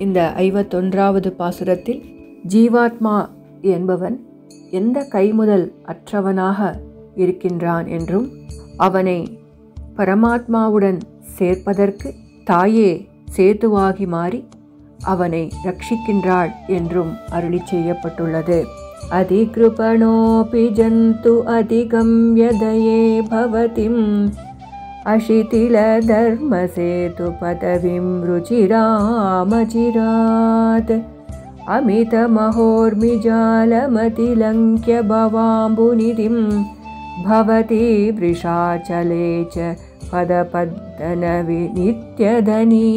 இந்த 51வது பாசுரத்தில் ஜீவாத்மா என்பவன் எந்த கைமுதல் அற்றவனாக இருக்கின்றான் என்றும் அவனை பரமாத்மாவுடன் சேர்ப்பதற்கு தாயே சேதுவாகி மாறி அவனை ரட்சிக்கின்றாள் என்றும் அருளி செய்யப்பட்டுள்ளது. அதிகிருபணோபி ஜந்து அதிகம்யதயே பவதிம் அஷிதில தர்ம சேது பதவிம் ருச்சிராமஜிராத் அமித மகோர்மிஜாலமதிலங்க்ய பவாம்புநிதிம் பவதி விருஷாச்சலே ச பதபத்தனவி நித்யதனி.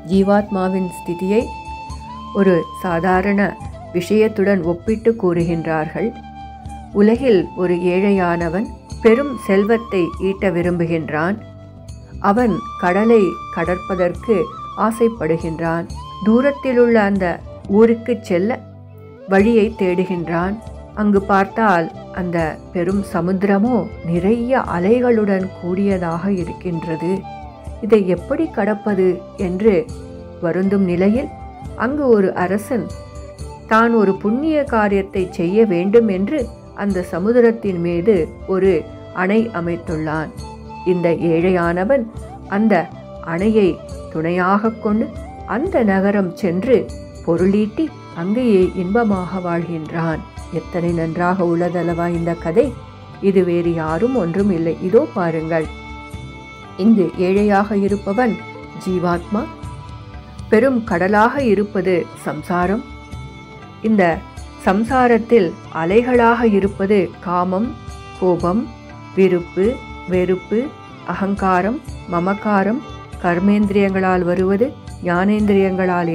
ஜீவாத்மாவின் ஸ்திதியை ஒரு சாதாரண விஷயத்துடன் ஒப்பிட்டு கூறுகின்றார்கள். உலகில் ஒரு ஏழையானவன் பெரும் செல்வத்தை ஈட்ட விரும்புகின்றான். அவன் கடலை கடற்பதற்கு ஆசைப்படுகின்றான். தூரத்திலுள்ள அந்த ஊருக்கு செல்ல வழியை தேடுகின்றான். அங்கு பார்த்தால் அந்த பெரும் சமுத்திரமோ நிறைய அலைகளுடன் கூடியதாக இருக்கின்றது. இதை எப்படி கடப்பது என்று வருந்தும் நிலையில் அங்கு ஒரு அரசன் தான் ஒரு புண்ணிய காரியத்தை செய்ய வேண்டும் என்று அந்த சமுத்திரத்தின் மீது ஒரு அணை அமைத்துள்ளான். இந்த ஏழையானவன் அந்த அணையை துணையாக கொண்டு அந்த நகரம் சென்று பொருளீட்டி அங்கேயே இன்பமாக வாழ்கின்றான். எத்தனை நன்றாக உள்ளதல்லவா இந்த கதை. இது வேறு யாரும் ஒன்றும் இல்லை. இதோ பாருங்கள், இங்கு ஏழையாக இருப்பவன் ஜீவாத்மா, பெரும் கடலாக இருப்பது சம்சாரம். இந்த சம்சாரத்தில் அலைகளாக இருப்பது காமம், கோபம், விருப்பு, வெறுப்பு, அகங்காரம், மமகாரம், கர்மேந்திரியங்களால் வருவது, ஞானேந்திரியங்களால்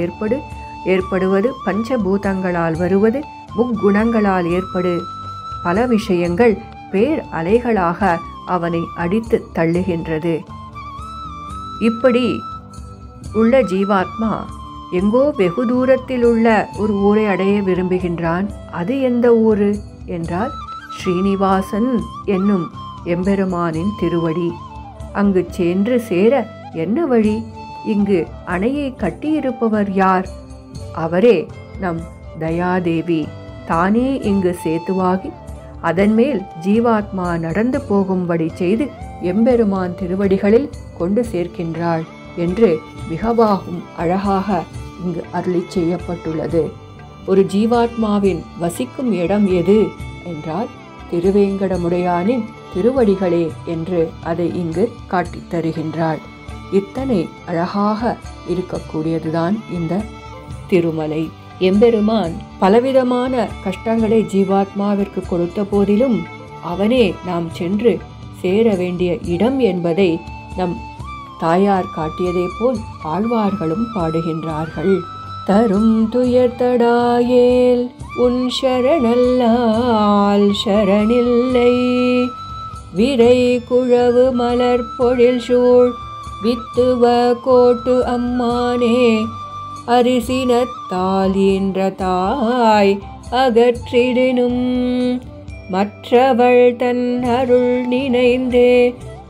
ஏற்படுவது, பஞ்சபூதங்களால் வருவது, முக்குணங்களால் ஏற்படு பல விஷயங்கள் பேர் அலைகளாக அவனை அடித்து தள்ளுகின்றது. இப்படி உள்ள ஜீவாத்மா எங்கோ வெகு தூரத்தில் உள்ள ஒரு ஊரை அடைய விரும்புகின்றான். அது எந்த ஊரு என்றால் ஸ்ரீனிவாசன் என்னும் எம்பெருமானின் திருவடி. அங்கு சென்று சேர என்ன வழி? இங்கு அணையை கட்டியிருப்பவர் யார்? அவரே நம் தயாதேவி. தானே இங்கு சேத்துவாகி அதன் மேல் ஜீவாத்மா நடந்து போகும்படி செய்து எம்பெருமான் திருவடிகளில் கொண்டு சேர்க்கின்றாள் என்று மிகவும் அழகாக இங்கு அருளி செய்யப்பட்டுள்ளது. ஒரு ஜீவாத்மாவின் வசிக்கும் இடம் எது என்றால் திருவேங்கடமுடையானின் திருவடிகளே என்று அதை இங்கு காட்டித் தருகின்றாள். இத்தனை அழகாக இருக்கக்கூடியதுதான் இந்த திருமலை. எம்பெருமான் பலவிதமான கஷ்டங்களை ஜீவாத்மாவிற்கு கொடுத்த போதிலும் அவனே நாம் சென்று சேர வேண்டிய இடம் என்பதை நம் தாயார் காட்டியதே போல் ஆழ்வார்களும் பாடுகின்றார்கள். தரும் துயர்த்தடாயேல் உன் சரணல்லால் சரணில்லை, விரை குழவு மலர் பொழில் சூழ் வித்துவ கோட்டு அம்மானே, அரிசினத்தால் ஈன்ற தாய் அகற்றிடினும் மற்றவள் தன் அருள் நினைந்தே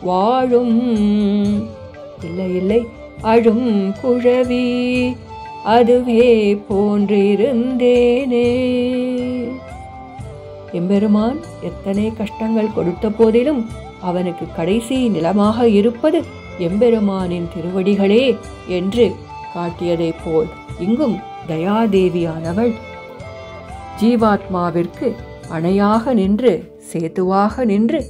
வாழும். இல்லை இல்லை, அழும் குழவி அதுவே போன்றிருந்தேனே. எம்பெருமான் எத்தனை கஷ்டங்கள் கொடுத்த போதிலும் அவனுக்கு கடைசி நிலமாக இருப்பது எம்பெருமானின் திருவடிகளே என்று காட்டியதை போல் இங்கும் தயாதேவியானவள் ஜீவாத்மாவிற்கு அணையாக நின்று சேதுவாக நின்று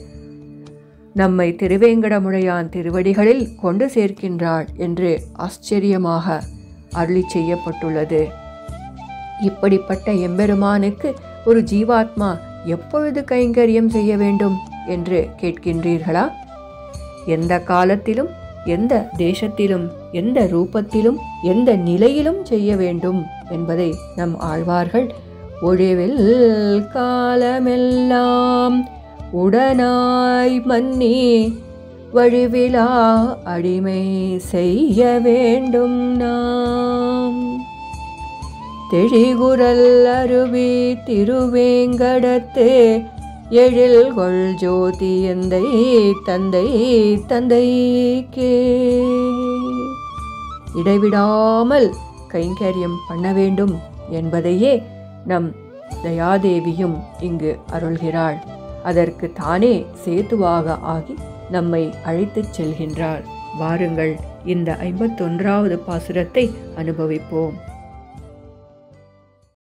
நம்மை திருவேங்கடமுடையான் திருவடிகளில் கொண்டு சேர்க்கின்றாள் என்று ஆச்சரியமாக அருளி செய்யப்பட்டுள்ளது. இப்படிப்பட்ட எம்பெருமானுக்கு ஒரு ஜீவாத்மா எப்பொழுது கைங்கரியம் செய்ய வேண்டும் என்று கேட்கின்றீர்களா? எந்த காலத்திலும், எந்த தேசத்திலும், எந்த ரூபத்திலும், எந்த நிலையிலும் செய்ய வேண்டும் என்பதை நம் ஆழ்வார்கள் ஒழிவில் காலமெல்லாம் உடனாய் மன்னி வழிவிலா அடிமை செய்ய வேண்டும் நாம். தெழிகுரல் அருவி திருவேங்கடத்து எழில் கொள் ஜோதி எந்தை தந்தை தந்தைக்கே. இடைவிடாமல் கைங்கரியம் பண்ண வேண்டும் என்பதையே நம் தயாதேவியும் இங்கு அருள்கிறாள். அதற்கு தானே சேதுவாக ஆகி நம்மை அழைத்துச் செல்கின்றார். வாருங்கள் இந்த 51வது பாசுரத்தை அனுபவிப்போம்.